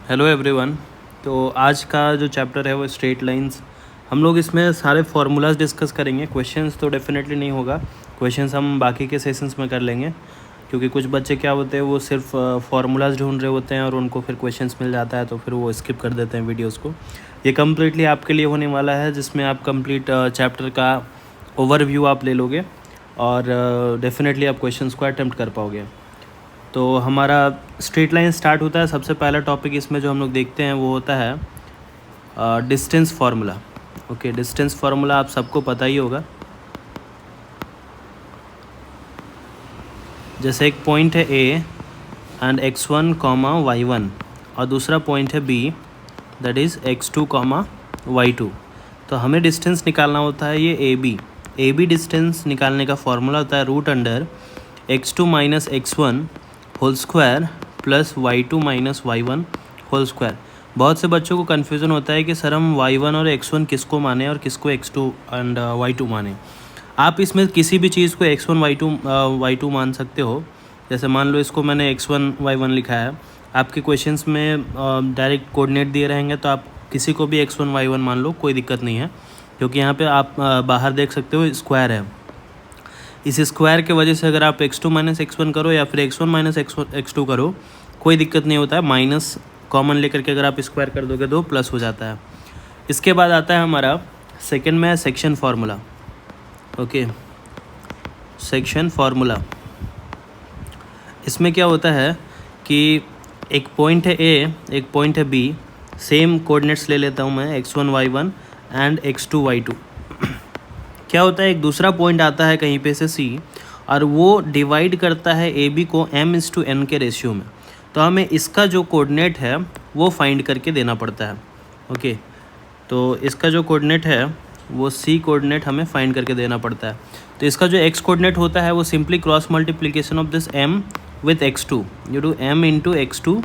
Hello everyone. तो आज का जो चैप्टर है वो स्ट्रेट लाइंस। हम लोग इसमें सारे फार्मूलाज डिस्कस करेंगे। क्वेश्चंस तो डेफिनेटली नहीं होगा, क्वेश्चंस हम बाकी के सेशंस में कर लेंगे, क्योंकि कुछ बच्चे क्या होते हैं वो सिर्फ फार्मूलाज ढूंढ रहे होते हैं और उनको फिर क्वेश्चंस मिल जाता है तो फिर वो स्किप कर देते हैं वीडियोज़ को। ये कम्प्लीटली आपके लिए होने वाला है, जिसमें आप कंप्लीट चैप्टर का ओवरव्यू आप ले लोगे और डेफिनेटली आप क्वेश्चंस को अटैम्प्ट कर पाओगे। तो हमारा स्ट्रेट लाइन स्टार्ट होता है। सबसे पहला टॉपिक इसमें जो हम लोग देखते हैं वो होता है distance formula. Okay, distance formula आप सबको पता ही होगा। जैसे एक पॉइंट है A and x1 comma y1 और दूसरा पॉइंट है B that is x2 comma y2। तो हमें डिस्टेंस निकालना होता है ये ए बी डिस्टेंस निकालने का फार्मूला होता है root under x2 minus x1 whole square plus y2 minus y1 whole square. बहुत से बच्चों को कन्फ्यूज़न होता है कि सर हम y1 और x1 किसको माने और किसको x2 एंड y2 माने। आप इसमें किसी भी चीज़ को x1 y2 मान सकते हो। जैसे मान लो इसको मैंने x1 y1 लिखा है, आपके क्वेश्चंस में डायरेक्ट कोऑर्डिनेट दिए रहेंगे तो आप किसी को भी x1 y1 मान लो, कोई दिक्कत नहीं है, क्योंकि यहाँ पे आप बाहर देख सकते हो स्क्वायर है। इस स्क्वायर के वजह से अगर आप x2 माइनस x1 करो या फिर x1 माइनस x2 करो, कोई दिक्कत नहीं होता है। माइनस कॉमन लेकर के अगर आप स्क्वायर कर दोगे तो प्लस हो जाता है। इसके बाद आता है हमारा सेकंड में section formula. Okay, section formula. इसमें क्या होता है कि एक पॉइंट है ए, एक पॉइंट है बी, सेम कोऑर्डिनेट्स ले लेता हूँ मैं x1 y1 and x2 y2। क्या होता है, एक दूसरा पॉइंट आता है कहीं पे से सी और वो डिवाइड करता है ए बी को m/n के रेशियो में। तो हमें इसका जो कोऑर्डिनेट है वो फाइंड करके देना पड़ता है। ओके, तो इसका जो कोऑर्डिनेट है वो सी कोऑर्डिनेट हमें फाइंड करके देना पड़ता है। तो इसका जो एक्स कोऑर्डिनेट होता है वो simply cross multiplication of this m with x2। You do m into x2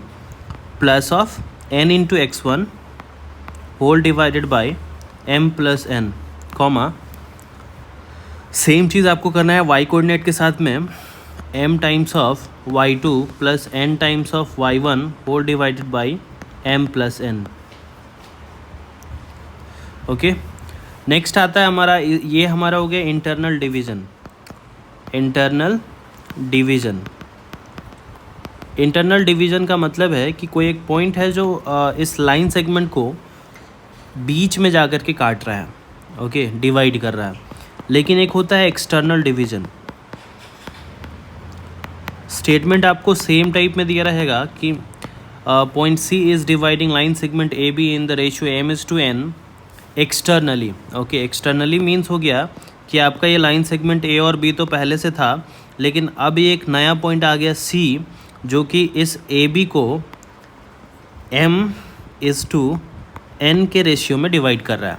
plus of n into x1 whole divided by m plus n comma. Same चीज़ आपको करना है y कोऑर्डिनेट के साथ में m times of y2 plus n times of y1 whole divided by m plus n। Okay, next आता है हमारा, ये हमारा हो गया internal division. Internal division, internal division का मतलब है कि कोई एक पॉइंट है जो इस लाइन सेगमेंट को बीच में जा कर के काट रहा है। ओके, डिवाइड कर रहा है। लेकिन एक होता है एक्सटर्नल डिवीज़न। स्टेटमेंट आपको सेम टाइप में दिया रहेगा कि point C is dividing line segment A B in the ratio m/n externally. Okay, externally means हो गया कि आपका ये लाइन सेगमेंट ए और बी तो पहले से था, लेकिन अब ये एक नया पॉइंट आ गया सी जो कि इस ए बी को m/n के रेशियो में डिवाइड कर रहा है।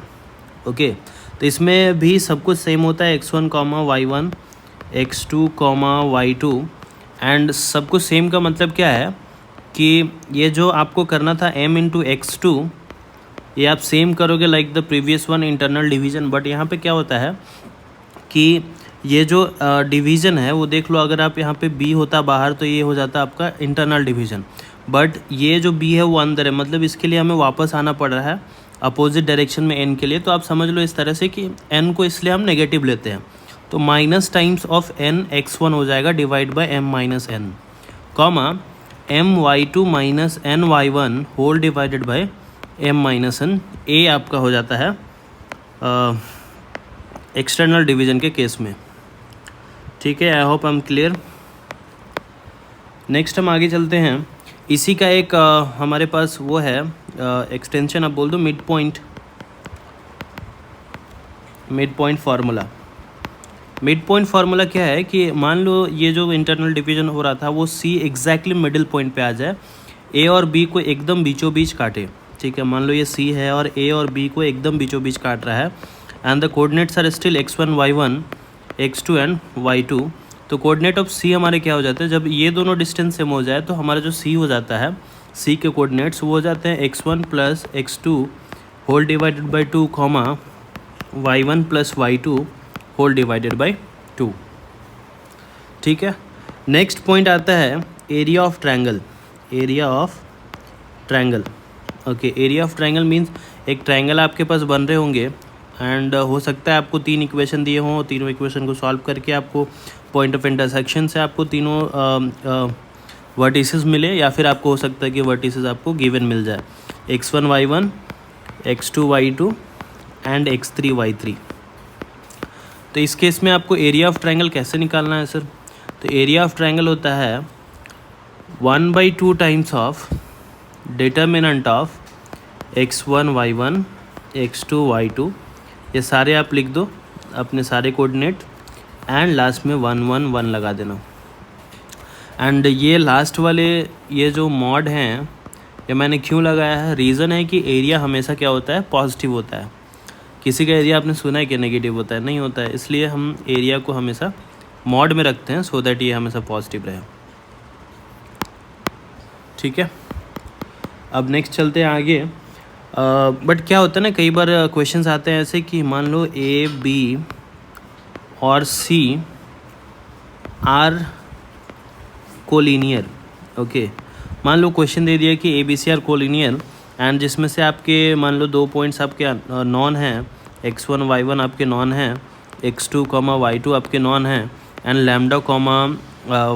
ओके, तो इसमें भी सब कुछ सेम होता है, x1 comma y1 x2 comma y2 and सब कुछ सेम का मतलब क्या है कि ये जो आपको करना था m इंटू x2, ये आप सेम करोगे like the previous one internal division. But यहाँ पे क्या होता है कि ये जो डिवीज़न है वो देख लो, अगर आप यहाँ पे b होता बाहर तो ये हो जाता आपका इंटरनल डिवीज़न, बट ये जो b है वो अंदर है, मतलब इसके लिए हमें वापस आना पड़ रहा है अपोजिट डायरेक्शन में n के लिए। तो आप समझ लो इस तरह से कि n को इसलिए हम नेगेटिव लेते हैं, तो minus times of n x1 हो जाएगा divide by m minus n comma m y2 minus n y1 whole divided by m minus n। a आपका हो जाता है एक्सटर्नल डिवीज़न के केस में। ठीक है, I hope I am clear. Next हम आगे चलते हैं। इसी का एक हमारे पास वो है एक्सटेंशन, आप बोल दो mid point formula. Mid point formula क्या है कि मान लो ये जो इंटरनल डिवीज़न हो रहा था वो सी एग्जैक्टली मिडिल पॉइंट पे आ जाए, ए और बी को एकदम बीचों बीच काटे। ठीक है, मान लो ये सी है और ए और बी को एकदम बीचों बीच काट रहा है and the coordinates are still x1 y1 x2 and y2। तो कोऑर्डिनेट ऑफ सी हमारे क्या हो जाते हैं, जब ये दोनों डिस्टेंस सेम हो जाए तो हमारा जो सी हो जाता है, सी के कोऑर्डिनेट्स वो हो जाते हैं x1 plus x2 whole divided by 2 comma y1 plus y2 whole divided by 2। ठीक है, नेक्स्ट पॉइंट आता है area of triangle. Area of triangle. Okay, area of triangle means एक ट्रायंगल आपके पास बन रहे होंगे एंड हो सकता है आपको 3 इक्वेशन दिए हों, तीनों इक्वेशन को सॉल्व करके आपको पॉइंट ऑफ इंटरसेक्शन से आपको तीनों वर्टिसेस मिले, या फिर आपको हो सकता है कि वर्टिसेस आपको गिवन मिल जाए x1 y1, x2 y2 and x3 y3। तो इस केस में आपको एरिया ऑफ ट्रायंगल कैसे निकालना है सर? तो एरिया ऑफ ट्रायंगल होता है 1/2 times of determinant of x1 y1 x2 y2, ये सारे आप लिख दो अपने सारे कोऑर्डिनेट एंड लास्ट में 1 1 1 लगा देना। एंड ये लास्ट वाले ये जो मॉड हैं ये मैंने क्यों लगाया है, रीज़न है कि एरिया हमेशा क्या होता है, पॉजिटिव होता है। किसी का एरिया आपने सुना है कि नेगेटिव होता है? नहीं होता है, इसलिए हम एरिया को हमेशा मॉड में रखते हैं सो दैट ये हमेशा पॉजिटिव रहे। ठीक है, अब नेक्स्ट चलते हैं आगे। बट क्या होता है ना, कई बार क्वेश्चंस आते हैं ऐसे कि मान लो ए बी और सी आर कोलिनियर। ओके, मान लो क्वेश्चन दे दिया कि A B C are collinear and जिसमें से आपके मान लो 2 पॉइंट्स आपके नॉन हैं, x1 y1 आपके नॉन हैं, x2 y2 आपके नॉन हैं and lambda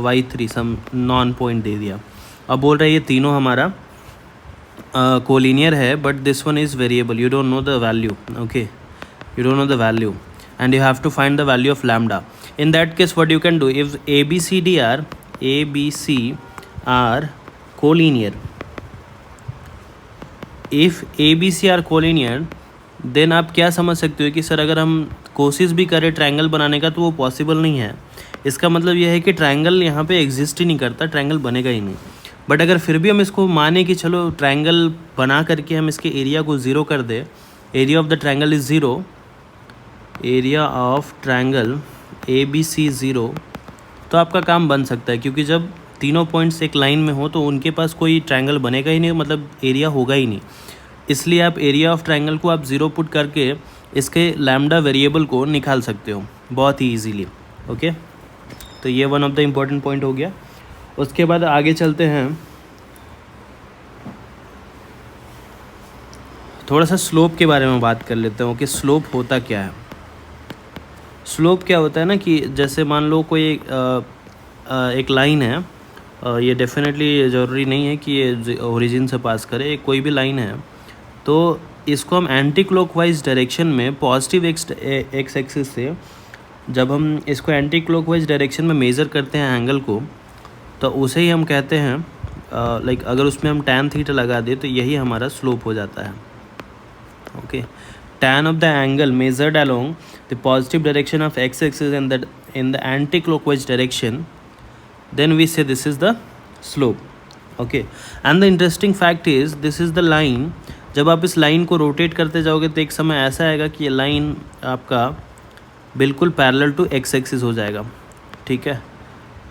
y3 some known point दे दिया। अब बोल रहा है ये तीनों हमारा कोलिनियर है but this one is variable, you don't know the value. Okay, you don't know the value and you have to find the value of lambda. In that case what you can do, if abcd are collinear, if abc are collinear then आप क्या समझ सकते हो कि sir अगर हम कोशिश भी करें ट्रायंगल बनाने का तो वो पॉसिबल नहीं है। इसका मतलब यह है कि ट्रायंगल यहाँ पे एग्जिस्ट ही नहीं करता, ट्रायंगल बनेगा ही नहीं। बट अगर फिर भी हम इसको माने कि चलो ट्रायंगल बना करके हम इसके एरिया को ज़ीरो कर दे, area of the triangle is zero, area of triangle A B C zero, तो आपका काम बन सकता है। क्योंकि जब तीनों पॉइंट्स एक लाइन में हो तो उनके पास कोई ट्रायंगल बनेगा ही नहीं, मतलब एरिया होगा ही नहीं। इसलिए आप एरिया ऑफ ट्रायंगल को आप ज़ीरो पुट करके इसके लैम्डा वेरिएबल को निकाल सकते हो बहुत ही ईजीली। ओके, तो ये one of the important point हो गया। उसके बाद आगे चलते हैं, थोड़ा सा स्लोप के बारे में बात कर लेते हैं कि स्लोप होता क्या है। स्लोप क्या होता है ना कि जैसे मान लो कोई एक लाइन है, ये डेफिनेटली ज़रूरी नहीं है कि ये ओरिजिन से पास करे, कोई भी लाइन है तो इसको हम एंटी क्लॉकवाइज डायरेक्शन में पॉजिटिव एक्स एक्सिस से जब हम इसको एंटी क्लॉकवाइज डायरेक्शन में मेज़र करते हैं एंगल को, तो उसे ही हम कहते हैं लाइक अगर उसमें हम tan थीटा लगा दें तो यही हमारा स्लोप हो जाता है। Okay, tan of the angle measured along the positive direction of x-axis and that in the anti-clockwise direction, then we say this is the slope. Okay, and the interesting fact is this is the line, जब आप इस line को rotate करते जाओगे तो एक समय ऐसा आएगा कि ये लाइन आपका बिल्कुल पैरेलल टू एक्स एक्सिस हो जाएगा। ठीक है,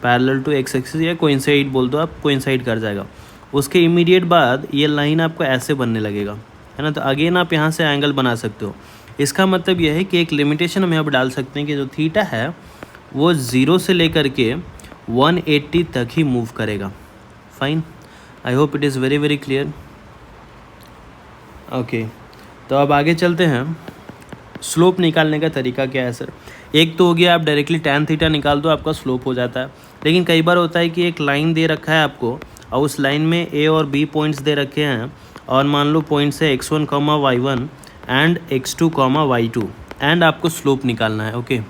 पैरेलल टू एक्स एक्सिस या कोइंसाइड बोल दो आप, कोइंसाइड कर जाएगा। उसके इमीडिएट बाद ये लाइन आपको ऐसे बनने लगेगा, है ना। तो अगेन आप यहाँ से एंगल बना सकते हो। इसका मतलब यह है कि एक लिमिटेशन हम यहाँ पर डाल सकते हैं कि जो थीटा है वो 0 से लेकर के 180 तक ही मूव करेगा। Fine, I hope it is very very clear. Okay, तो अब आगे चलते हैं। स्लोप निकालने का तरीका क्या है सर? एक तो हो गया आप डायरेक्टली tan थीटा निकाल दो, आपका स्लोप हो जाता है। लेकिन कई बार होता है कि एक लाइन दे रखा है आपको और उस लाइन में A और B पॉइंट्स दे रखे हैं और मान लो पॉइंट्स है x1, y1 and x2, y2 and आपको स्लोप निकालना है। ओके,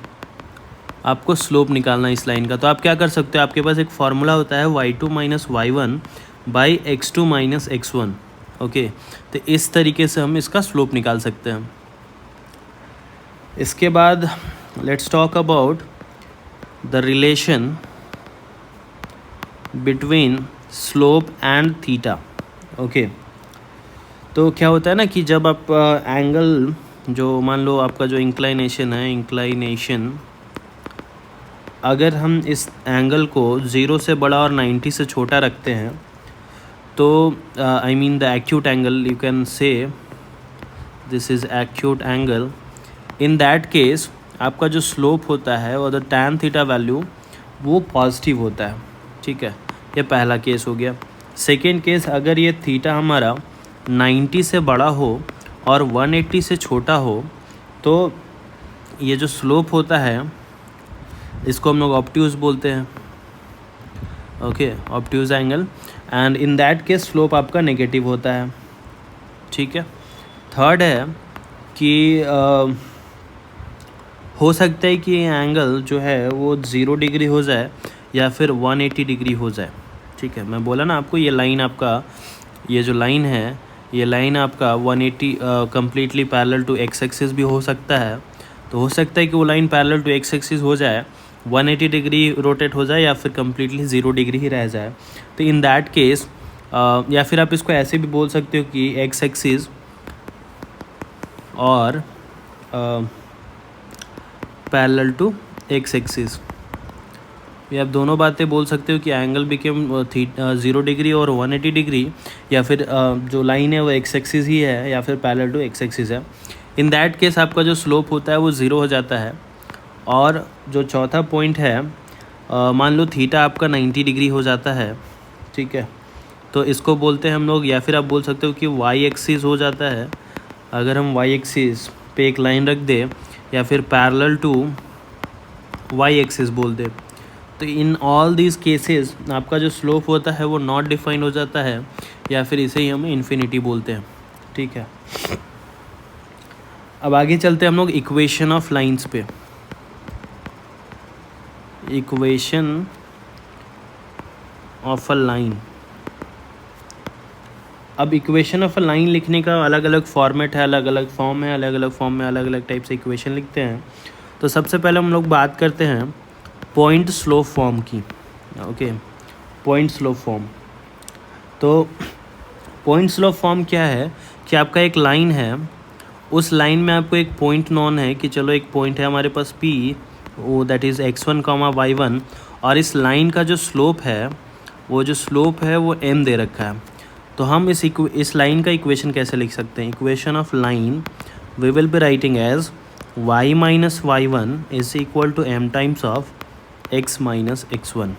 आपको स्लोप निकालना है इस लाइन का। तो आप क्या कर सकते हो, आपके पास एक फार्मूला होता है y2 minus y1 by x2 minus x1। Okay, तो इस तरीके से हम इसका स्लोप निकाल सकते हैं। इसके बाद let's talk about the relation between slope and theta. Okay, तो क्या होता है ना कि जब आप एंगल जो मान लो आपका जो इंक्लाइनेशन है, इंक्लाइनेशन अगर हम इस एंगल को 0 से बड़ा और 90 से छोटा रखते हैं तो I mean the acute angle, you can say this is acute angle. In that case आपका जो स्लोप होता है और द tan थीटा वैल्यू वो पॉजिटिव होता है। ठीक है, ये पहला केस हो गया। सेकेंड केस, अगर ये थीटा हमारा 90 से बड़ा हो और 180 से छोटा हो तो ये जो स्लोप होता है इसको हम लोग ऑब्ट्यूज बोलते हैं, okay, obtuse angle, and in that case slope आपका नेगेटिव होता है, ठीक है। थर्ड है कि हो सकता है कि एंगल जो है वो 0 डिग्री हो जाए या फिर 180 डिग्री हो जाए, ठीक है। मैं बोला ना आपको, ये लाइन आपका, ये जो लाइन है, ये लाइन आपका 180 completely parallel to X axis भी हो सकता है। तो हो सकता है कि वो line parallel to X axis हो जाए, 180 डिग्री रोटेट हो जाए, या फिर कम्प्लीटली 0 डिग्री ही रह जाए। तो इन दैट केस या फिर आप इसको ऐसे भी बोल सकते हो कि एक्स एक्सिस और पैरेलल टू एक्स एक्सिस, ये आप दोनों बातें बोल सकते हो कि एंगल बिकेम 0 डिग्री और 180 डिग्री, या फिर जो लाइन है वो एक्स एक्सिस ही है या फिर पैरेलल टू एक्स एक्सिस है। इन दैट केस आपका जो स्लोप होता है वो 0 हो जाता है। और जो चौथा पॉइंट है, मान लो थीटा आपका 90 डिग्री हो जाता है, ठीक है, तो इसको बोलते हैं हम लोग, या फिर आप बोल सकते हो कि वाई एक्सिस हो जाता है। अगर हम वाई एक्सिस पे एक लाइन रख दे या फिर पैरेलल टू वाई एक्सिस बोल दे, तो इन ऑल दीज केसेस आपका जो स्लोप होता है वो नॉट डिफाइंड हो जाता है, या फिर इसे ही हम इन्फिनिटी बोलते हैं, ठीक है। अब आगे चलते हैं हम लोग इक्वेशन ऑफ लाइंस पे। Equation of a line. अब इक्वेशन ऑफ अ लाइन लिखने का अलग अलग फॉर्मेट है, अलग अलग फॉर्म है, अलग अलग फॉर्म में अलग अलग टाइप से इक्वेशन लिखते हैं। तो सबसे पहले हम लोग बात करते हैं पॉइंट स्लोप फॉर्म की, ओके, पॉइंट स्लोप फॉर्म। तो पॉइंट स्लोप फॉर्म क्या है कि आपका एक लाइन है, उस लाइन में आपको एक पॉइंट नॉन है कि चलो एक पॉइंट है हमारे पास P, वो दैट इज़ x1, y1, और इस लाइन का जो स्लोप है, वो जो स्लोप है वो m दे रखा है। तो हम इस लाइन का इक्वेशन कैसे लिख सकते हैं? Equation of line we will be writing as y minus y1 is equal to m times of x minus x1,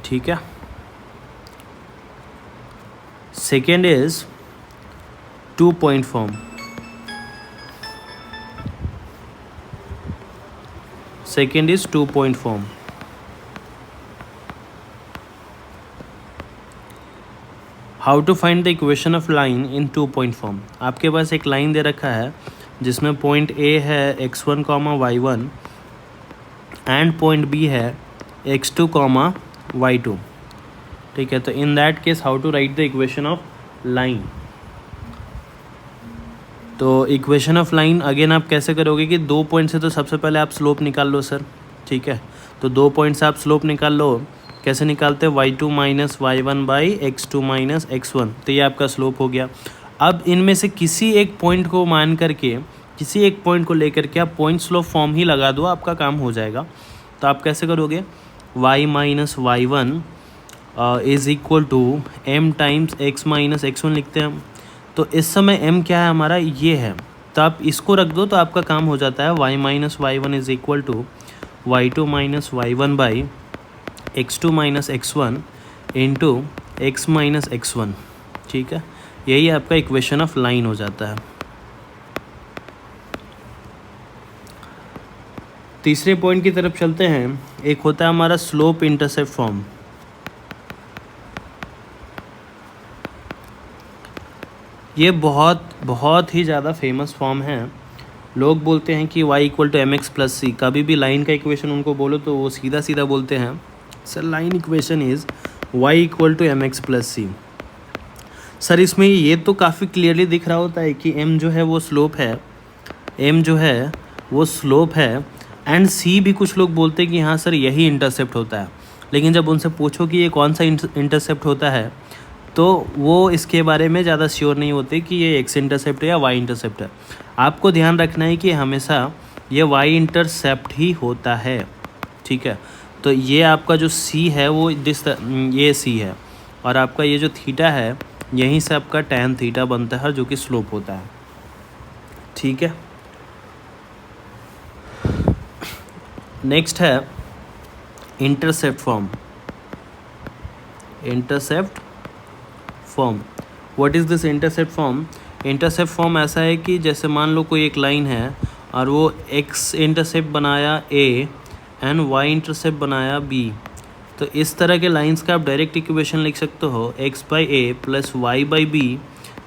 ठीक है। Second is 2 point form. Second is 2 point form. How to find the equation of line in 2 point form. आपके पास एक line दे रखा है जिसमें point A है x1, y1 and point B है x2, y2, ठीक है। तो in that case how to write the equation of line. तो इक्वेशन ऑफ लाइन अगेन आप कैसे करोगे कि 2 पॉइंट से तो सबसे पहले आप स्लोप निकाल लो सर, ठीक है। तो 2 पॉइंट से आप स्लोप निकाल लो, कैसे निकालते हैं? y2 minus y1 by x2 minus x1, तो ये आपका स्लोप हो गया। अब इनमें से किसी एक पॉइंट को मान करके, किसी एक पॉइंट को लेकर के आप पॉइंट स्लोप फॉर्म ही लगा दो, आपका काम हो जाएगा। तो आप कैसे करोगे? y minus y1 is equal to m times x minus x1 लिखते हैं हम। तो इस समय m क्या है हमारा? ये है, तो आप इसको रख दो तो आपका काम हो जाता है। y minus y1 is equal to y2 minus y1 by x2 minus x1 into x minus x1, ठीक है। यही आपका इक्वेशन ऑफ लाइन हो जाता है। तीसरे पॉइंट की तरफ चलते हैं। एक होता है हमारा स्लोप इंटरसेप्ट फॉर्म। ये बहुत ही ज़्यादा फेमस फॉर्म है। लोग बोलते हैं कि y equal to M x plus c. कभी भी लाइन का इक्वेशन उनको बोलो तो वो सीधा सीधा बोलते हैं sir line equation is y equal to M x plus C. Sir इसमें ये तो काफ़ी क्लियरली दिख रहा होता है कि m जो है वो स्लोप है, m जो है वो स्लोप है, एंड c भी कुछ लोग बोलते हैं कि हाँ सर यही इंटरसेप्ट होता है। लेकिन जब उनसे पूछो कि ये कौन सा इंटरसेप्ट होता है तो वो इसके बारे में ज़्यादा श्योर नहीं होते कि ये x इंटरसेप्ट है या y इंटरसेप्ट है। आपको ध्यान रखना है कि हमेशा ये y इंटरसेप्ट ही होता है, ठीक है। तो ये आपका जो c है वो ये c है, और आपका ये जो थीटा है यहीं से आपका tan थीटा बनता है जो कि स्लोप होता है, ठीक है। नेक्स्ट है intercept form. Intercept form. What is this intercept form? Intercept form ऐसा है कि जैसे मान लो कोई एक लाइन है और वो x इंटरसेप्ट बनाया a एंड y इंटरसेप्ट बनाया b, तो इस तरह के लाइंस का आप डायरेक्ट इक्वेशन लिख सकते हो x by a plus y by b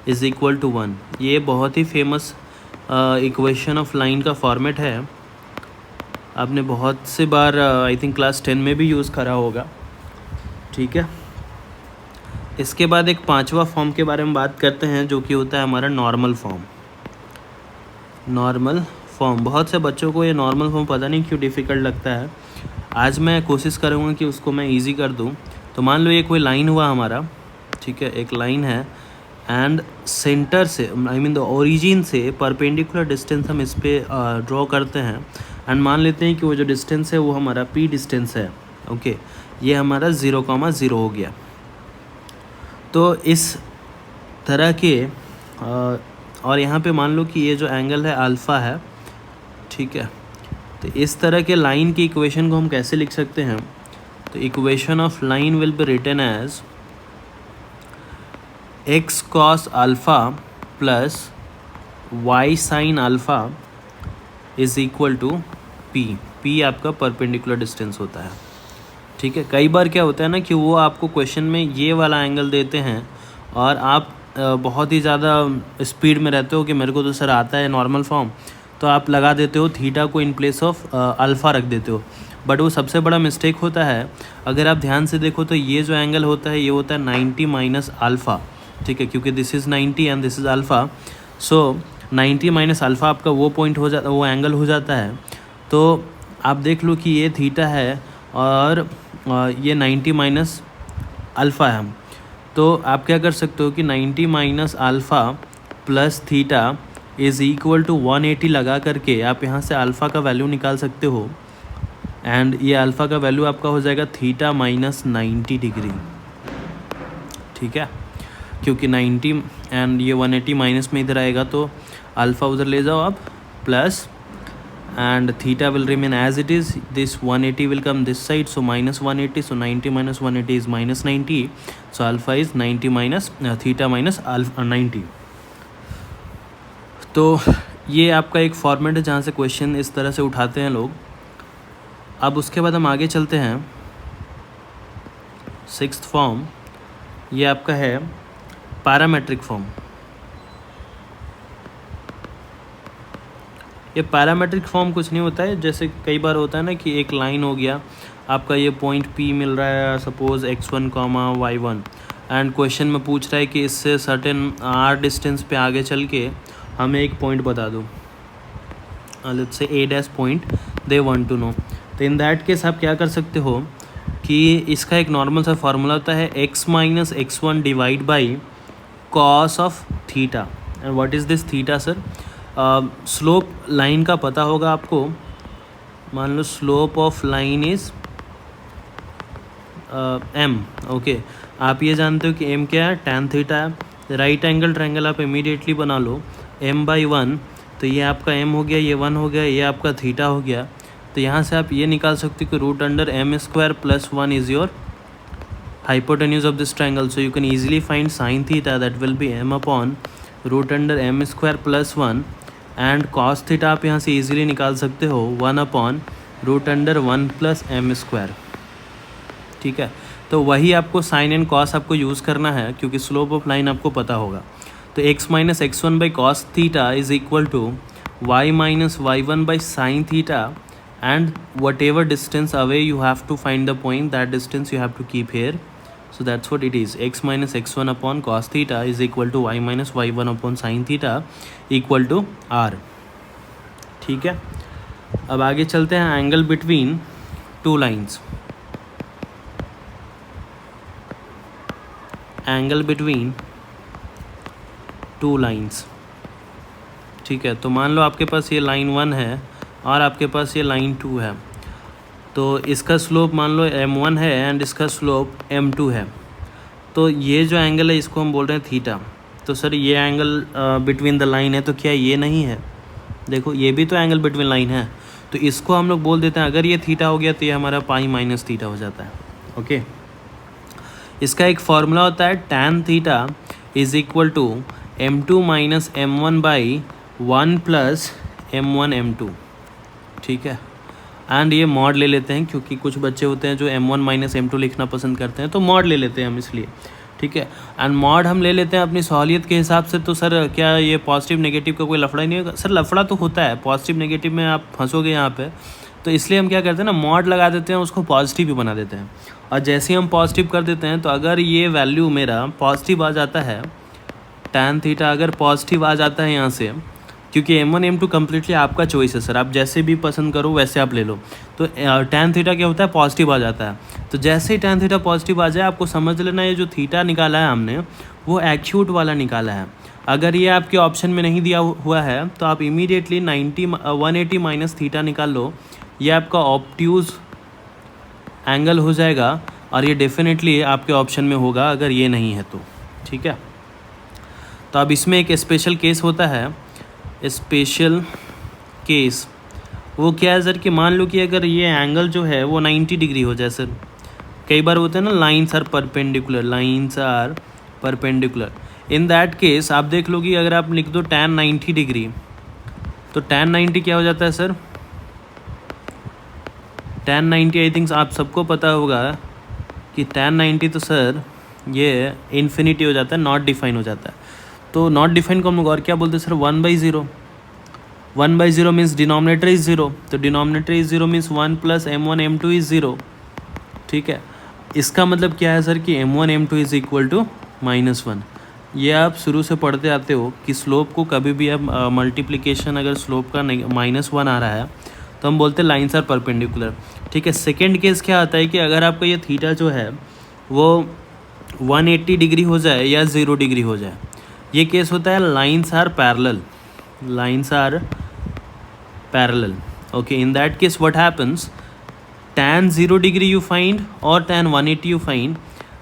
is equal to 1। ये बहुत ही फेमस इक्वेशन ऑफ लाइन का फॉर्मेट है, आपने बहुत से बार आई थिंक क्लास 10 में भी यूज़ करा होगा। ठीक है, इसके बाद एक पांचवा फॉर्म के बारे में बात करते हैं जो कि होता है हमारा नॉर्मल फॉर्म। नॉर्मल फॉर्म, बहुत से बच्चों को ये नॉर्मल फॉर्म पता नहीं क्यों डिफ़िकल्ट लगता है। आज मैं कोशिश करूँगा कि उसको मैं इजी कर दूँ। तो मान लो ये कोई लाइन हुआ हमारा, ठीक है, एक लाइन है एंड सेंटर से आई मीन द ओरिजिन से परपेंडिकुलर डिस्टेंस हम इस पर ड्रॉ करते हैं एंड मान लेते हैं कि वो जो डिस्टेंस है वो हमारा p डिस्टेंस है। ओके, ये हमारा 0,0 हो गया। तो इस तरह के और यहाँ पे मान लो कि ये जो एंगल है अल्फ़ा है, ठीक है। तो इस तरह के लाइन की इक्वेशन को हम कैसे लिख सकते हैं? तो equation of line will be written as x cos alpha plus y sin alpha is equal to p आपका परपेंडिकुलर डिस्टेंस होता है। ठीक है, कई बार क्या होता है ना कि वो आपको क्वेश्चन में ये वाला एंगल देते हैं और आप बहुत ही ज़्यादा स्पीड में रहते हो कि मेरे को तो सर आता है नॉर्मल फॉर्म, तो आप लगा देते हो थीटा को इन प्लेस ऑफ अल्फ़ा रख देते हो। बट वो सबसे बड़ा मिस्टेक होता है। अगर आप ध्यान से देखो तो ये जो एंगल होता है ये होता है 90 माइनस अल्फ़ा, ठीक है, क्योंकि this is 90 and this is alpha. So 90 minus alpha आपका वो पॉइंट हो जाता, वो एंगल हो जाता है। तो आप देख लो कि ये थीटा है और ये 90 माइनस अल्फ़ा है। तो आप क्या कर सकते हो कि 90 minus alpha plus theta is equal to 180 लगा करके आप यहाँ से अल्फ़ा का वैल्यू निकाल सकते हो एंड ये अल्फ़ा का वैल्यू आपका हो जाएगा थीटा माइनस 90 डिग्री। ठीक है, क्योंकि 90 एंड ये 180 माइनस में इधर आएगा तो अल्फ़ा उधर ले जाओ आप plus and theta will remain as it is. This 180 will come this side, so minus 180, so 90 minus 180 is minus 90, so alpha is 90 minus theta minus alpha 90। तो ये आपका एक फॉर्मेट है जहाँ से क्वेश्चन इस तरह से उठाते हैं लोग। अब उसके बाद हम आगे चलते हैं। सिक्स्थ फॉर्म ये आपका है पैरामेट्रिक फॉर्म। ये पैरामेट्रिक फॉर्म कुछ नहीं होता है, जैसे कई बार होता है ना कि एक लाइन हो गया आपका, ये पॉइंट P मिल रहा है suppose x1, y1 and question में पूछ रहा है कि इससे सर्टेन r डिस्टेंस पे आगे चल के हमें एक पॉइंट बता दो, let's say a' point they want to know. तो इन दैट केस आप क्या कर सकते हो कि इसका एक नॉर्मल सा फार्मूला होता है x minus x1 divide by cos of theta. And what is this theta sir? Slope line का पता होगा आपको। मान लो slope of line is m। Okay, आप ये जानते हो कि m क्या है? tan थीटा है। राइट एंगल ट्रायंगल आप इमीडिएटली बना लो m/1, तो ये आपका m हो गया, ये 1 हो गया, ये आपका थीटा हो गया। तो यहाँ से आप ये निकाल सकते हो कि root under m² plus 1 is your hypotenuse of this triangle, so you can easily find sin theta that will be m upon root under m² plus 1 and cos theta आप यहाँ से easily निकाल सकते हो 1 upon root under 1 plus m²। ठीक है, तो वही आपको साइन एंड कॉस आपको यूज़ करना है क्योंकि स्लोप ऑफ लाइन आपको पता होगा। तो x minus x1 by cos theta is equal to y minus y1 by sine theta and whatever distance away you have to find the point, that distance you have to keep here. So that's what it is. X minus x1 upon cos theta is equal to y minus y1 upon sin theta equal to r। ठीक है, अब आगे चलते हैं angle between two lines. Angle between two lines, ठीक है। तो मान लो आपके पास ये लाइन 1 है और आपके पास ये लाइन 2 है, तो इसका स्लोप मान लो m1 है एंड इसका स्लोप m2 है। तो ये जो एंगल है इसको हम बोल रहे हैं थीटा। तो सर ये एंगल बिटवीन द लाइन है, तो क्या ये नहीं है? देखो ये भी तो एंगल बिटवीन लाइन है, तो इसको हम लोग बोल देते हैं, अगर ये थीटा हो गया तो ये हमारा पाई माइनस थीटा हो जाता है। ओके, इसका एक फॉर्मूला होता है tan theta is equal to m2 minus m1 by 1 plus m1 m2, ठीक है। एंड ये मॉड ले लेते हैं क्योंकि कुछ बच्चे होते हैं जो m1 माइनस m2 लिखना पसंद करते हैं, तो मॉड ले लेते हैं हम इसलिए, ठीक है। एंड मॉड हम ले लेते हैं अपनी सहूलियत के हिसाब से। तो सर क्या ये पॉजिटिव नेगेटिव का कोई लफड़ा ही नहीं होगा? सर लफड़ा तो होता है, पॉजिटिव नेगेटिव में आप फंसोगे यहाँ पे, तो इसलिए हम क्या करते हैं ना, मॉड लगा देते हैं, उसको पॉजिटिव भी बना देते हैं। और जैसे ही हम पॉजिटिव कर देते हैं तो अगर ये वैल्यू मेरा पॉजिटिव आ जाता है, tan थीटा अगर पॉजिटिव आ जाता है यहाँ से, क्योंकि m1 m2 कम्प्लीटली आपका चॉइस है सर, आप जैसे भी पसंद करो वैसे आप ले लो। तो tan थीटा क्या होता है, पॉजिटिव आ जाता है। तो जैसे ही tan थीटा पॉजिटिव आ जाए, आपको समझ लेना ये जो थीटा निकाला है हमने वो एक्यूट वाला निकाला है। अगर ये आपके ऑप्शन में नहीं दिया हुआ है तो आप इमीडिएटली 180 माइनस थीटा निकाल लो, ये आपका ऑब्ट्यूज़ एंगल हो जाएगा और ये डेफिनेटली आपके ऑप्शन में होगा अगर ये नहीं है तो, ठीक है। तो अब इसमें एक स्पेशल केस होता है, स्पेशल केस वो क्या है सर कि मान लो कि अगर ये एंगल जो है वो 90 डिग्री हो जाए सर। कई बार होता है ना lines are perpendicular, in that case आप देख लो कि अगर आप लिख दो tan 90 डिग्री, तो tan 90 क्या हो जाता है सर, tan 90 आई थिंक आप सबको पता होगा कि tan 90 तो सर ये इन्फिनिटी हो जाता है, नॉट डिफाइन हो जाता है। तो नॉट डिफाइन को हम लोग और क्या बोलते हैं सर, 1/0। 1/0 मीन्स डिनोमिनेटर इज़ 0, तो denominator is 0 means 1 plus m1 m2 is 0, ठीक है। इसका मतलब क्या है सर कि m1 m2 is equal to -1। ये आप शुरू से पढ़ते आते हो कि स्लोप को कभी भी आप मल्टीप्लिकेशन अगर स्लोप का -1 आ रहा है तो हम बोलते हैं लाइन्स आर परपेंडिकुलर, ठीक है। सेकेंड केस क्या आता है कि अगर आपका ये थीटा जो है वो 180 डिग्री हो जाए या 0 डिग्री हो जाए, ये केस होता है lines are parallel, okay. In that case what happens, tan 0 degree you find or tan 180 you find,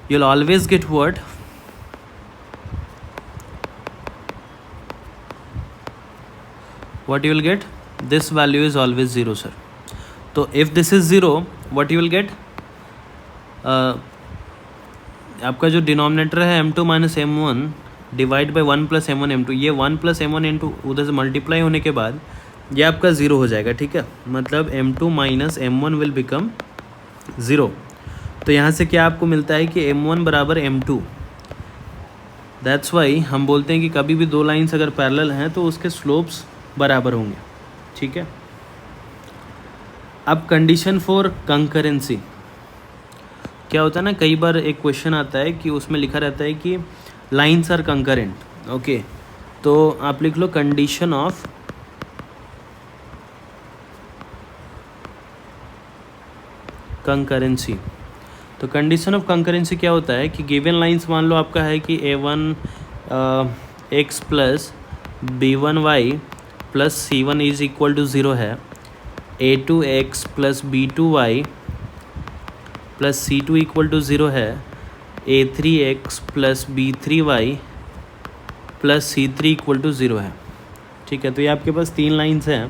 you'll always get what, you will get this value is always 0 sir. So if this is 0, what you will get, आपका जो denominator है m2 minus m1 divide by 1 plus m1 m2, ये 1 plus m1 m2 उधर से multiply होने के बाद ये आपका 0 हो जाएगा, ठीक है। मतलब m2 minus m1 will become 0। तो यहाँ से क्या आपको मिलता है कि m1 बराबर m2। दैट्स वाई हम बोलते हैं कि कभी भी दो लाइन्स अगर पैरेलल हैं तो उसके स्लोप्स बराबर होंगे, ठीक है। अब कंडीशन फॉर कंकरेंसी क्या होता है ना, कई बार एक क्वेश्चन आता है कि उसमें लिखा रहता है कि लाइन्स आर कंकरेंट, ओके। तो आप लिख लो कंडीशन ऑफ कंकरेंसी। तो कंडीशन ऑफ कंकरेंसी क्या होता है कि गिवन लाइंस मान लो आपका है कि a1 x plus b1y plus c1 is equal to 0 है, a2 x plus b2y plus c2 equal to 0 है, a3 x plus b3y plus c3 equal to 0 है, ठीक है। तो ये आपके पास तीन लाइंस हैं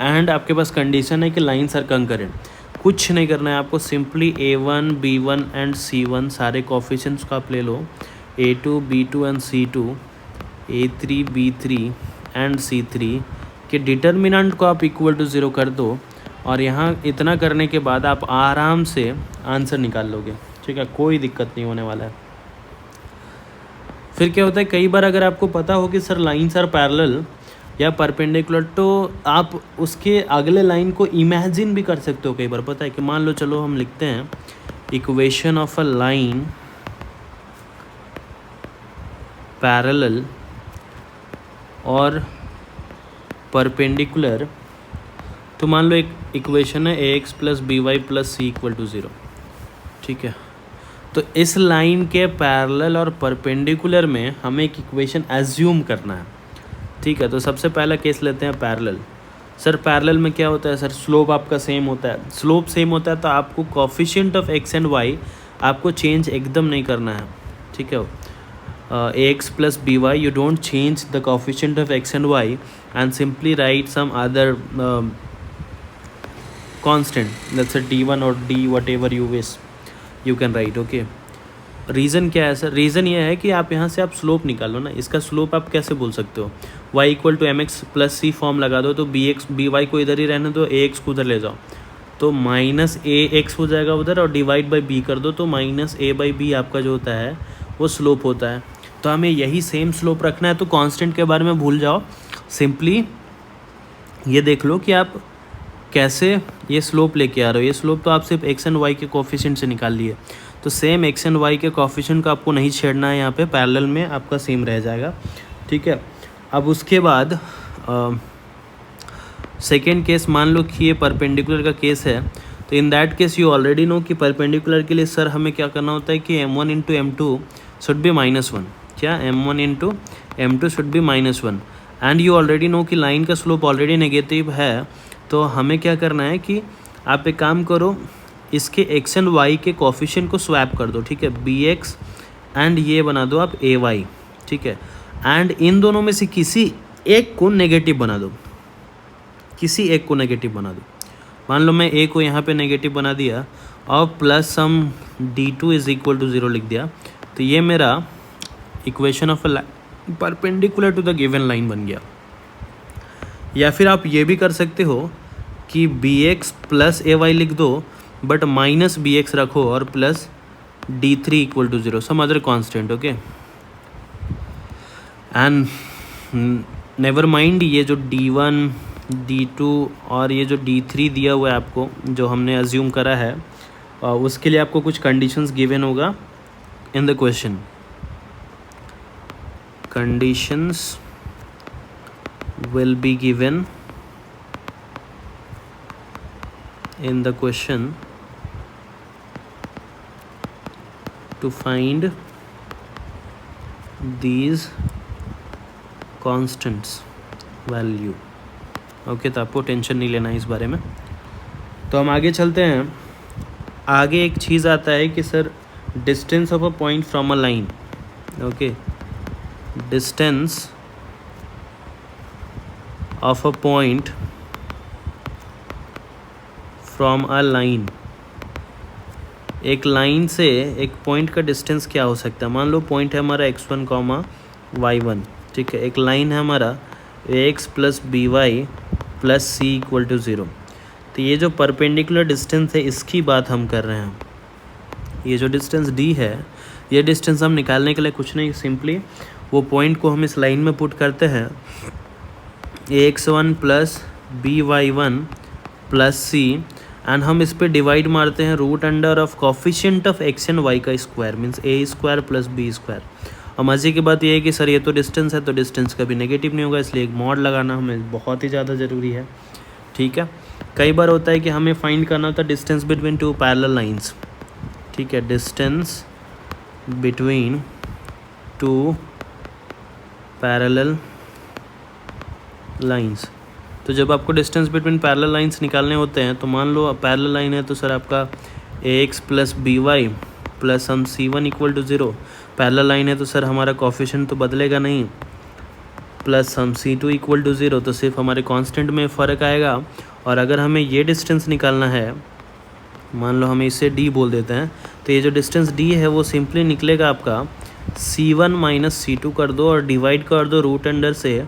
एंड आपके पास कंडीशन है कि लाइंस आर कंकरेंट। कुछ नहीं करना है आपको, simply a1 b1 and c1 सारे कोफिशिएंट्स का आप ले लो, a2 b2 and c2, a3 b3 and c3 के डिटर्मिनेंट को आप इक्वल टू 0 कर दो और यहाँ इतना करने के बाद आप आराम से आंसर निकाल लोगे, ठीक है। कोई दिक्कत नहीं होने वाला है। फिर क्या होता है, कई बार अगर आपको पता हो कि सर लाइन्स आर पैरेलल या परपेंडिकुलर, तो आप उसके अगले लाइन को इमेजिन भी कर सकते हो। कई बार पता है कि मान लो चलो हम लिखते हैं equation of a line parallel और परपेंडिकुलर, तो मान लो एक इक्वेशन है ax plus b y plus c equal to 0, ठीक है। तो इस लाइन के पैरेलल और परपेंडिकुलर में हमें एक इक्वेशन एज्यूम करना है, ठीक है। तो सबसे पहला केस लेते हैं पैरेलल। सर पैरेलल में क्या होता है सर, स्लोप आपका सेम होता है। स्लोप सेम होता है तो आपको coefficient of x and y आपको चेंज एकदम नहीं करना है, ठीक है। ax plus b y, you don't change the coefficient of x and y and simply write some other constant, let's say d1 or d whatever you wish you can write, okay। Reason क्या है sir? Reason ये है कि आप यहाँ से आप slope निकालो ना, इसका स्लोप आप कैसे बोल सकते हो? y equal to mx plus c form लगा दो, तो बी वाई को इधर ही रहने दो, ए एक्स को उधर ले जाओ, तो माइनस ए एक्स हो जाएगा उधर, और डिवाइड बाई बी कर दो, तो माइनस ए बाई बी आपका जो होता है वो स्लोप होता है। तो हमें यही सेम स्लोप रखना है, तो कांस्टेंट के बारे में भूल जाओ, सिंपली ये देख लो कि आप कैसे ये स्लोप लेके आ रहे हो। ये स्लोप तो आप सिर्फ एक्स एंड वाई के कोफिशिएंट से निकाल लिए, तो सेम एक्स एंड वाई के कोफिशिएंट को आपको नहीं छेड़ना है यहाँ पे, पैरेलल में आपका सेम रह जाएगा, ठीक है। अब उसके बाद सेकेंड केस, मान लो कि ये परपेंडिकुलर का केस है, तो in that case you already know कि परपेंडिकुलर के लिए सर हमें क्या करना होता है कि m1 into m2 should be -1, क्या m1 into m2 should be -1, and you already know कि लाइन का स्लोप ऑलरेडी नेगेटिव है, तो हमें क्या करना है कि आप एक काम करो, इसके एक्स एंड वाई के कोफिशिएंट को स्वैप कर दो, ठीक है, बी एक्स एंड ये बना दो आप ए वाई, ठीक है, एंड इन दोनों में से किसी एक को नेगेटिव बना दो, किसी एक को नेगेटिव बना दो। मान लो मैं ए को यहाँ पे नेगेटिव बना दिया और plus some d2 is equal to 0 लिख दिया, तो ये मेरा equation of a perpendicular to the given line बन गया। या फिर आप ये भी कर सकते हो कि b x plus a y लिख दो, बट माइनस बी एक्स रखो और plus d3 equal to 0 some other constant, okay. And never mind ये जो d1 d2 और ये जो d3 दिया हुआ है आपको, जो हमने अज्यूम करा है, उसके लिए आपको कुछ कंडीशंस गिवन होगा in the question. Conditions will be given in the question to find these constants value, okay. तो आपको टेंशन नहीं लेना है इस बारे में। तो हम आगे चलते हैं। आगे एक चीज़ आता है कि sir distance of a point from a line, okay, distance of a point from a line, एक लाइन से एक पॉइंट का डिस्टेंस क्या हो सकता है? मान लो पॉइंट है हमारा x1, y1, ठीक है, एक लाइन है हमारा ax plus b y plus c equal to 0। तो ये जो परपेंडिकुलर डिस्टेंस है इसकी बात हम कर रहे हैं। ये जो डिस्टेंस d है, ये डिस्टेंस हम निकालने के लिए कुछ नहीं, सिंपली वो पॉइंट को हम इस लाइन में पुट करते हैं, ax1 plus b y one plus c, and हम इस पर डिवाइड मारते हैं root under of coefficient of x and y का square, means a square plus b square. और मज़े की बात यह है कि सर ये तो डिस्टेंस है, तो डिस्टेंस कभी नेगेटिव नहीं होगा, इसलिए एक मॉड लगाना हमें बहुत ही ज़्यादा ज़रूरी है, ठीक है। कई बार होता है कि हमें फाइंड करना होता है distance between two parallel lines, ठीक है, distance between two parallel lines. तो जब आपको डिस्टेंस बिटवीन पैरेलल लाइंस निकालने होते हैं, तो मान लो पैरेलल लाइन है, तो सर आपका ax plus b y plus हम c1 equal to 0, parallel line है तो सर हमारा कोफिशिएंट तो बदलेगा नहीं, प्लस हम c2 इक्वल टू 0, तो सिर्फ हमारे कांस्टेंट में फ़र्क आएगा। और अगर हमें ये डिस्टेंस निकालना है, मान लो हमें इसे d बोल देते हैं, तो ये जो डिस्टेंस d है वो सिंपली निकलेगा आपका c1 माइनस c2 कर दो और डिवाइड कर दो रूट अंडर से,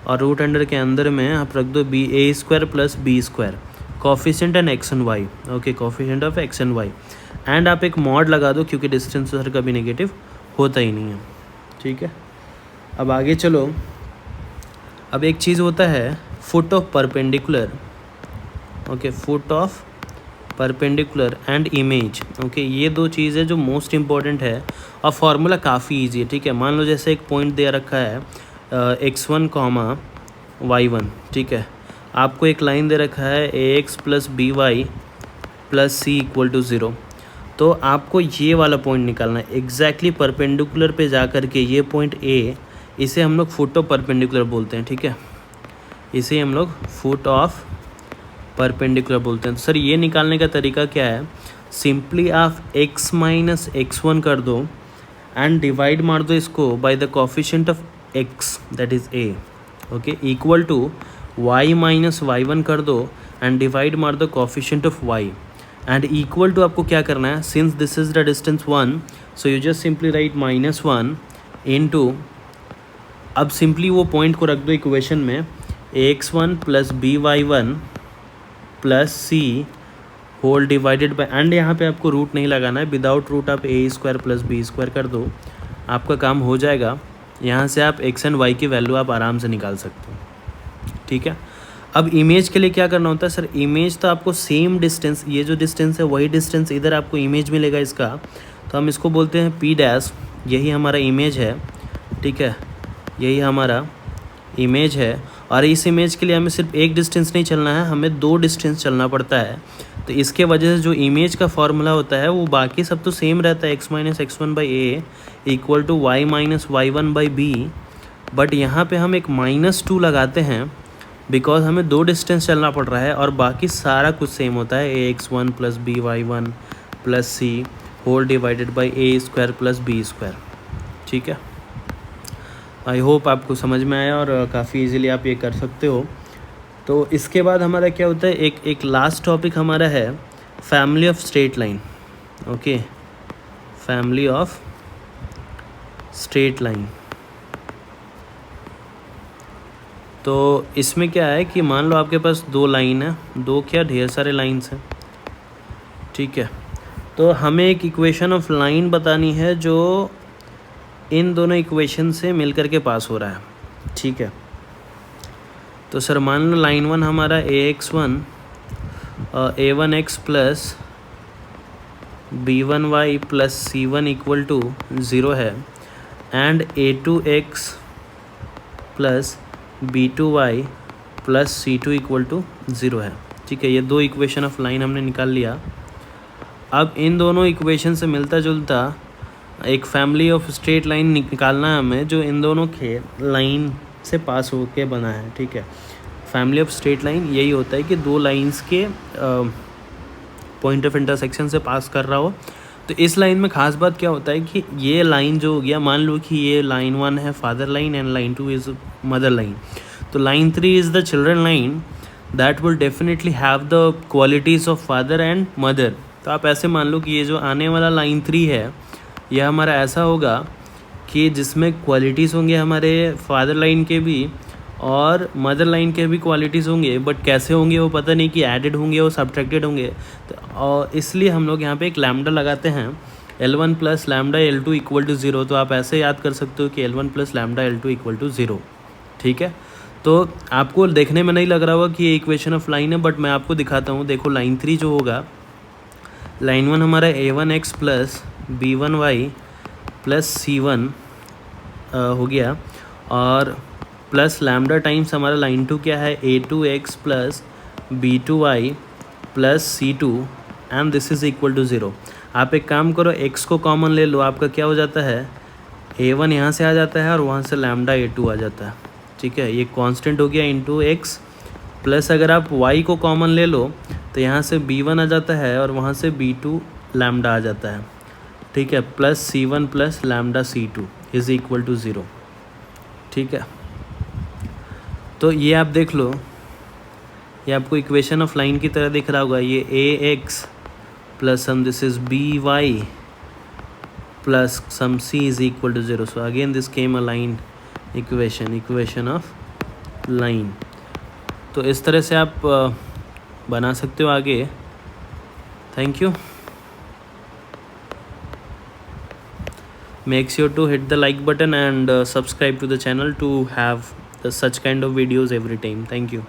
और रूट अंडर के अंदर में आप रख दो b a square plus b square, coefficient and x and y, okay, coefficient of x and y, and आप एक मॉड लगा दो क्योंकि डिस्टेंस सर कभी नेगेटिव होता ही नहीं है, ठीक है। अब आगे चलो। अब एक चीज़ होता है foot of perpendicular, okay, foot of perpendicular and image, okay, ये दो चीज़ें जो मोस्ट इम्पॉर्टेंट है, और फार्मूला काफ़ी ईजी है, ठीक है। मान लो जैसे एक पॉइंट दे रखा है x1, y1, ठीक है, आपको एक लाइन दे रखा है ax plus b y plus c equal to 0, तो आपको ये वाला पॉइंट निकालना है एग्जैक्टली परपेंडिकुलर पे जा कर के। ये पॉइंट A, इसे हम लोग फुट ऑफ परपेंडिकुलर बोलते हैं, ठीक है, इसे हम लोग फुट ऑफ परपेंडिकुलर बोलते हैं। तो सर ये निकालने का तरीका क्या है? सिंपली आप x माइनस x1 कर दो एंड डिवाइड मार दो इसको by the coefficient of x, that is a, okay, equal to y minus y1 कर दो एंड डिवाइड मार दो coefficient of y, and equal to आपको क्या करना है, since this is the distance 1, so you just simply write -1 into, अब सिंपली वो पॉइंट को रख दो इक्वेशन में, ax1 plus by1 plus c whole divided by, and यहाँ पे आपको रूट नहीं लगाना है, विदाउट रूट आप a² प्लस b² कर दो, आपका काम हो जाएगा। यहाँ से आप x एंड y की वैल्यू आप आराम से निकाल सकते हो, ठीक है। अब इमेज के लिए क्या करना होता है सर, इमेज तो आपको सेम डिस्टेंस, ये जो डिस्टेंस है वही डिस्टेंस इधर आपको इमेज मिलेगा इसका, तो हम इसको बोलते हैं p', यही हमारा इमेज है, ठीक है, यही हमारा इमेज है। और इस इमेज के लिए हमें सिर्फ एक डिस्टेंस नहीं चलना है, हमें 2 डिस्टेंस चलना पड़ता है। तो इसके वजह से जो इमेज का फॉर्मूला होता है वो बाकी सब तो सेम रहता है, x minus x1/a equal to y minus y1/b, but यहाँ पे हम एक -2 लगाते हैं बिकॉज हमें 2 डिस्टेंस चलना पड़ रहा है, और बाकी सारा कुछ सेम होता है, ax1 plus by1 plus c whole divided by a² plus b², ठीक है। आई होप आपको समझ में आया और काफ़ी इजीली आप ये कर सकते हो। तो इसके बाद हमारा क्या होता है, एक लास्ट टॉपिक हमारा है family of straight line. Okay, family of straight line. तो इसमें क्या है कि मान लो आपके पास 2 लाइन है, 2 क्या ढेर सारे लाइन्स हैं, ठीक है। तो हमें एक इक्वेशन ऑफ लाइन बतानी है जो इन दोनों इक्वेशन से मिलकर के पास हो रहा है, ठीक है। तो सर मान लो लाइन 1 हमारा ax1 a1x plus b1y plus c1 equal to 0 है, and a2x plus b2y plus c2 equal to 0 है, ठीक है। ये 2 इक्वेशन ऑफ लाइन हमने निकाल लिया। अब इन दोनों इक्वेशन से मिलता जुलता एक फैमिली ऑफ स्ट्रेट लाइन निकालना है हमें, जो इन दोनों के लाइन से पास होके बना है, ठीक है। फैमिली ऑफ स्ट्रेट लाइन यही होता है कि 2 लाइंस के पॉइंट ऑफ इंटरसेक्शन से पास कर रहा हो। तो इस लाइन में खास बात क्या होता है कि ये लाइन जो हो गया, मान लो कि ये लाइन 1 है father line and line 2 is mother line, तो line 3 is the children line that will definitely have the qualities of father and mother. तो आप ऐसे मान लो कि ये जो आने वाला लाइन 3 है, यह हमारा ऐसा होगा कि जिसमें क्वालिटीज़ होंगे हमारे फादर लाइन के भी और मदर लाइन के भी क्वालिटीज़ होंगे, बट कैसे होंगे वो पता नहीं, कि एडेड होंगे और सब्ट्रैक्टेड होंगे। तो और इसलिए हम लोग यहाँ पे एक लैम्डा लगाते हैं, L1 plus lambda L2 equal to 0। तो आप ऐसे याद कर सकते हो कि L1 plus lambda L2 equal to 0, ठीक है। तो आपको देखने में नहीं लग रहा होगा कि ये इक्वेशन ऑफ लाइन है, बट मैं आपको दिखाता हूँ। देखो लाइन 3 जो होगा, लाइन 1 हमारा a1x plus b1y plus c1 हो गया, और प्लस लैम्डा टाइम्स हमारा लाइन 2 क्या है, a2x plus b2y plus c2, and this is equal to 0। आप एक काम करो, x को कॉमन ले लो, आपका क्या हो जाता है, a1 यहाँ से आ जाता है और वहाँ से लैम्डा a2 आ जाता है, ठीक है। ये कांस्टेंट हो गया इंटू x, प्लस अगर आप y को कॉमन ले लो तो यहाँ से b1 आ जाता है और वहाँ से b2 लैम्डा आ जाता है, ठीक है, plus c1 plus lambda c2 is equal to 0, ठीक है। तो ये आप देख लो, ये आपको इक्वेशन ऑफ लाइन की तरह दिख रहा होगा। ये ax plus some this is by plus some c is equal to 0। So again this came a line equation of line. तो इस तरह से आप बना सकते हो आगे। Thank you. Make sure to hit the like button and subscribe to the channel to have such kind of videos every time. Thank you.